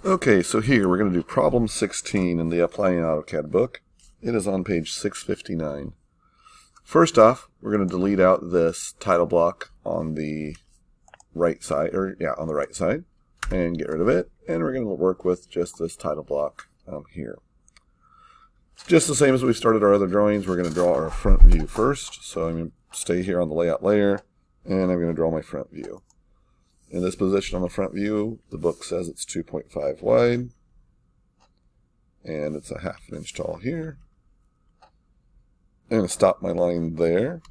Okay, so here we're going to do problem 16 in the Applying AutoCAD book. It is on page 659. First off, we're going to delete out this title block on the right side, on the right side, and get rid of it. And we're going to work with just this title block here. Just the same as we started our other drawings, we're going to draw our front view first. So I'm going to stay here on the layout layer, and I'm going to draw my front view. In this position on the front view, the book says it's 2.5 wide, and it's a 1/2 inch tall here. I'm going to stop my line there,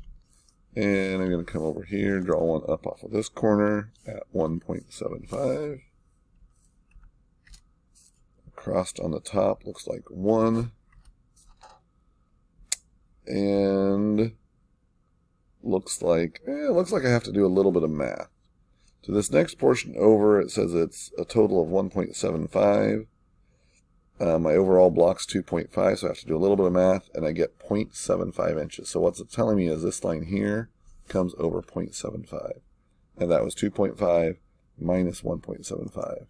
and I'm going to come over here, draw one up off of this corner at 1.75. Across on the top looks like 1, and looks like I have to do a little bit of math. So this next portion over, it says it's a total of 1.75. My overall block's 2.5, so I have to do a little bit of math, and I get 0.75 inches. So what's it telling me is this line here comes over 0.75. And that was 2.5 minus 1.75.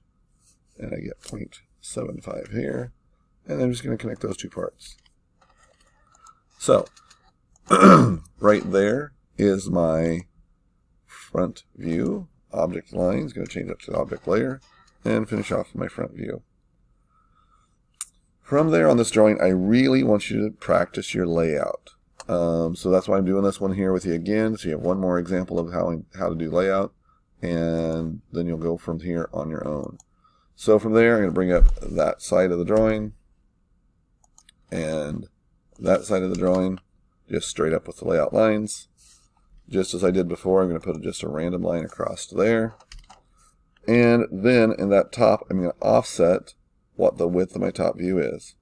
And I get 0.75 here. And I'm just going to connect those two parts. So, right there is my front view. Object line is going to change up to the object layer and finish off my front view. From there on this drawing, I really want you to practice your layout. So that's why I'm doing this one here with you again, so you have one more example of how to do layout, and then you'll go from here on your own. So from there, I'm going to bring up that side of the drawing and that side of the drawing, just straight up with the layout lines. Just as I did before, I'm going to put just a random line across there. And then in that top, I'm going to offset what the width of my top view is.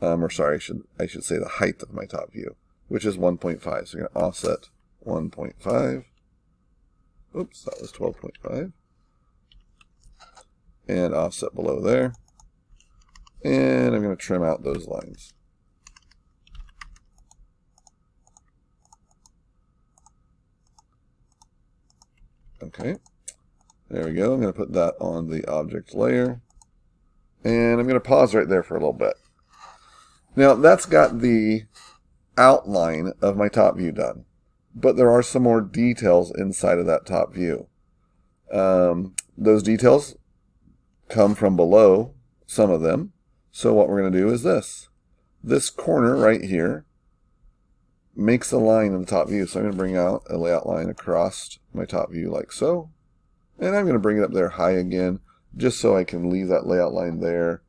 Or sorry, I should say the height of my top view, which is 1.5. So I'm going to offset 1.5. Oops, that was 12.5. And offset below there. And I'm going to trim out those lines. Okay, there we go. I'm going to put that on the object layer. And I'm going to pause right there for a little bit. Now, that's got the outline of my top view done. But there are some more details inside of that top view. Those details come from below, some of them. So what we're going to do is this. This corner right here makes a line in the top view. So I'm going to bring out a layout line across my top view like so. And I'm going to bring it up there high again, just so I can leave that layout line there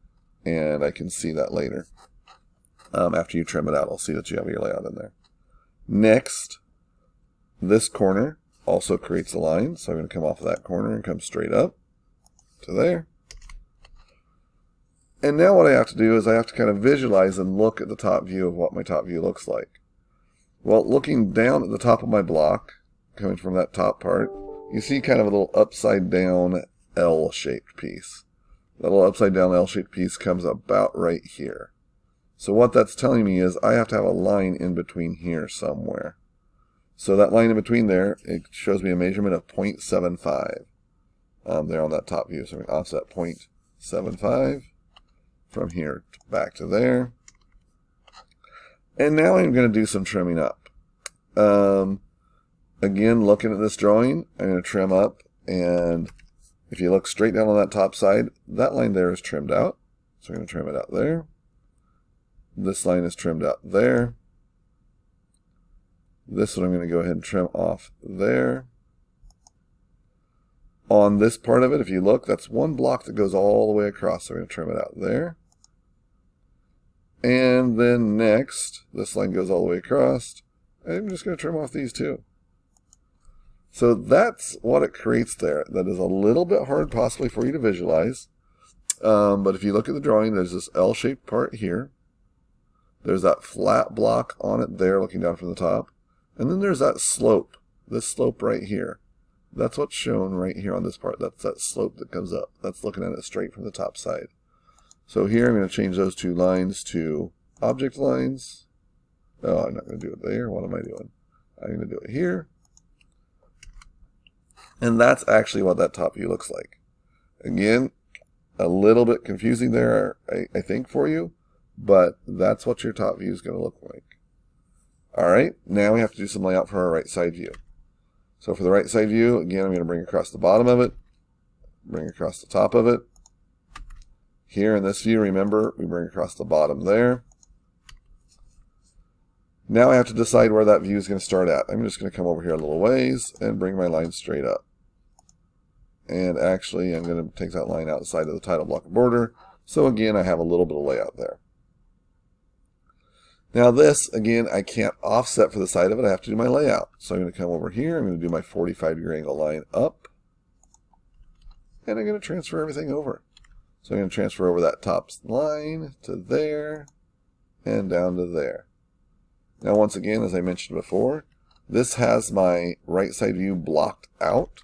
and I can see that later. After you trim it out, I'll see that you have your layout in there. Next, this corner also creates a line. So I'm going to come off of that corner and come straight up to there. And now what I have to do is I have to kind of visualize and look at the top view of what my top view looks like. Well, looking down at the top of my block, coming from that top part, you see kind of a little upside down L-shaped piece. That little upside down L-shaped piece comes about right here. So what that's telling me is I have to have a line in between here somewhere. So that line in between there, it shows me a measurement of 0.75 there on that top view. So I'm going to offset 0.75 from here back to there. And now I'm going to do some trimming up. Again, looking at this drawing, I'm going to trim up, and if you look straight down on that top side, that line there is trimmed out. So I'm going to trim it out there. This line is trimmed out there. This one I'm going to go ahead and trim off there. On this part of it, if you look, that's one block that goes all the way across. So I'm going to trim it out there. And then next, this line goes all the way across. I'm just going to trim off these two. So that's what it creates there. That is a little bit hard possibly for you to visualize. But if you look at the drawing, there's this L-shaped part here. There's that flat block on it there looking down from the top. And then there's that slope, this slope right here. That's what's shown right here on this part. That's that slope that comes up. That's looking at it straight from the top side. So here I'm going to change those two lines to object lines. Oh, I'm not going to do it there. What am I doing? I'm going to do it here. And that's actually what that top view looks like. Again, a little bit confusing there, I think, for you, but that's what your top view is going to look like. All right, now we have to do some layout for our right side view. So for the right side view, again, I'm going to bring across the bottom of it, bring across the top of it. Here in this view, remember, we bring across the bottom there. Now I have to decide where that view is going to start at. I'm just going to come over here a little ways and bring my line straight up. And actually, I'm going to take that line outside of the title block border. So again, I have a little bit of layout there. Now this, again, I can't offset for the side of it. I have to do my layout. So I'm going to come over here. I'm going to do my 45-degree angle line up. And I'm going to transfer everything over. So I'm going to transfer over that top line to there and down to there. Now once again, as I mentioned before, this has my right side view blocked out.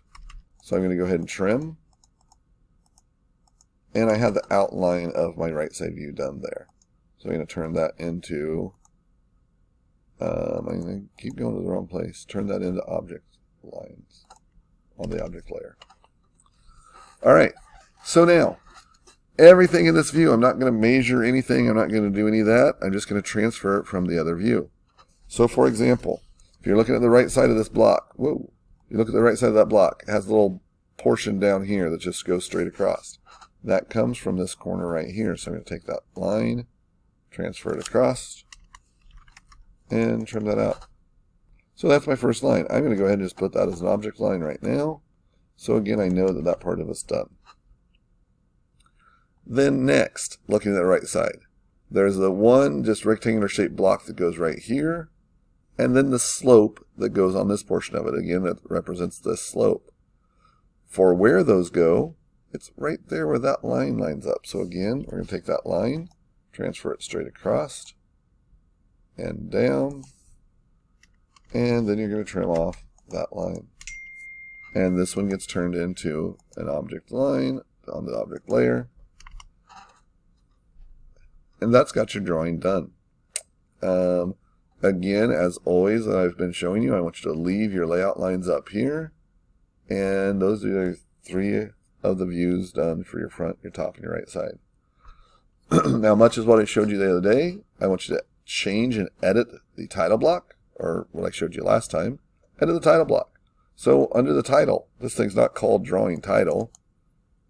So I'm going to go ahead and trim. And I have the outline of my right side view done there. So I'm going to turn that into, I'm going to keep going to the wrong place, turn that into object lines on the object layer. All right, so now, everything in this view, I'm not going to measure anything, I'm not going to do any of that, I'm just going to transfer it from the other view. So for example, if you're looking at the right side of this block, whoa, you look at the right side of that block, it has a little portion down here that just goes straight across. That comes from this corner right here, so I'm going to take that line, transfer it across, and trim that out. So that's my first line. I'm going to go ahead and just put that as an object line right now. So again, I know that that part of it's done. Then next, looking at the right side, there's the one just rectangular shaped block that goes right here, and then the slope that goes on this portion of it. Again, that represents this slope. For where those go, it's right there where that line lines up. So again, we're going to take that line, transfer it straight across and down, and then you're going to trim off that line. And this one gets turned into an object line on the object layer. And that's got your drawing done. Again, as always, that I've been showing you, I want you to leave your layout lines up here. And those are 3 of the views done for your front, your top, and your right side. Now, much as what I showed you the other day, I want you to change and edit the title block, or what I showed you last time, edit the title block. So under the title, this thing's not called drawing title.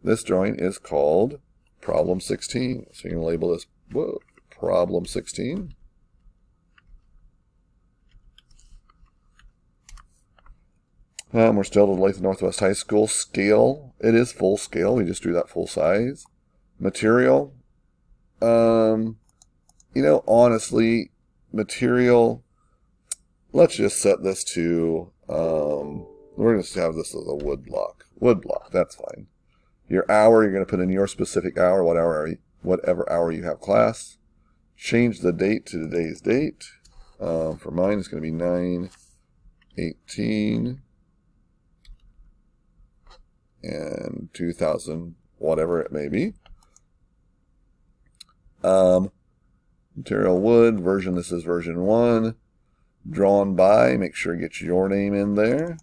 This drawing is called problem 16. So you're going to label this problem 16. We're still at Latham Northwest High School. Scale, it is full scale. We just drew that full size. Material, you know, honestly, material, let's just set this to, we're going to have this as a wood block. Wood block, that's fine. Your hour, you're going to put in your specific hour, whatever hour you have class. Change the date to today's date. For mine, it's going to be 9/18 and 2000, whatever it may be. Material wood, version, this is version 1. Drawn by, make sure you get your name in there.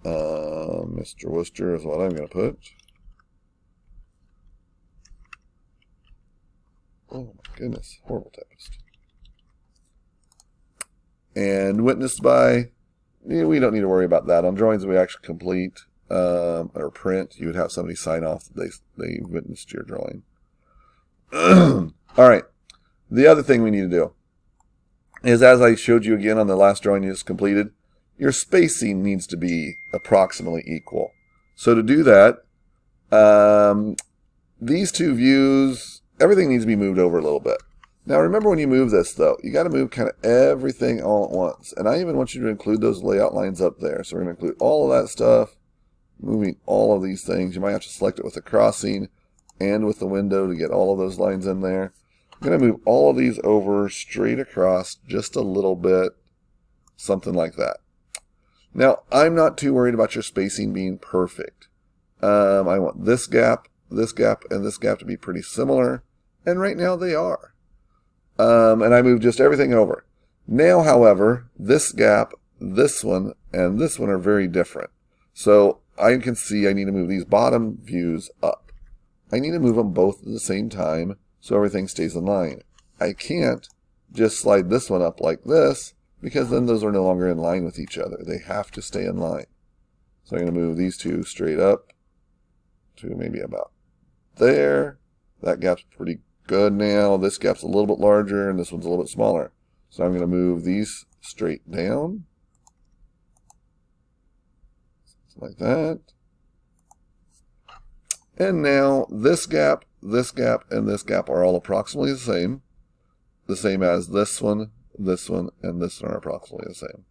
Mr. Worcester is what I'm going to put. Oh my goodness, horrible typist. And witnessed by, we don't need to worry about that. On drawings we actually complete or print, you would have somebody sign off that they witnessed your drawing. All right, the other thing we need to do is, as I showed you again on the last drawing you just completed, your spacing needs to be approximately equal. So to do that, these 2 views, everything needs to be moved over a little bit. Now remember, when you move this though, you got to move kind of everything all at once. And I even want you to include those layout lines up there. So we're going to include all of that stuff, moving all of these things. You might have to select it with the crossing and with the window to get all of those lines in there. I'm going to move all of these over straight across just a little bit, something like that. Now, I'm not too worried about your spacing being perfect. I want this gap, and this gap to be pretty similar, and right now they are. And I moved just everything over. Now, however, this gap, this one, and this one are very different. So I can see I need to move these bottom views up. I need to move them both at the same time so everything stays in line. I can't just slide this one up like this because then those are no longer in line with each other. They have to stay in line. So I'm going to move these two straight up to maybe about there. That gap's pretty good now. This gap's a little bit larger and this one's a little bit smaller. So I'm going to move these straight down. Like that. And now this gap, and this gap are all approximately the same. The same as this one, and this one are approximately the same.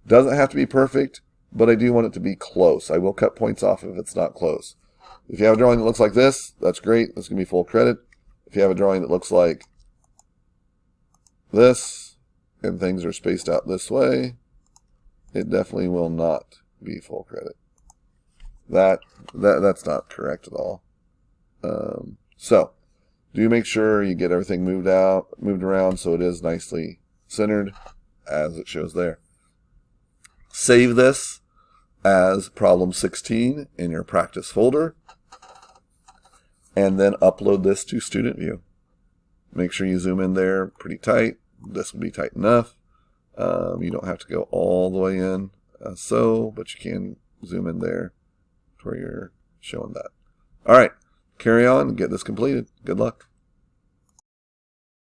Doesn't have to be perfect, but I do want it to be close. I will cut points off if it's not close. If you have a drawing that looks like this, that's great. That's going to be full credit. If you have a drawing that looks like this, and things are spaced out this way, it definitely will not be full credit. That's not correct at all. So do make sure you get everything moved around so it is nicely centered as it shows there. Save this as problem 16 in your practice folder and then upload this to Student View. Make sure you zoom in there pretty tight. This will be tight enough. You don't have to go all the way in but you can zoom in there to where you're showing that. All right, carry on and get this completed. Good luck.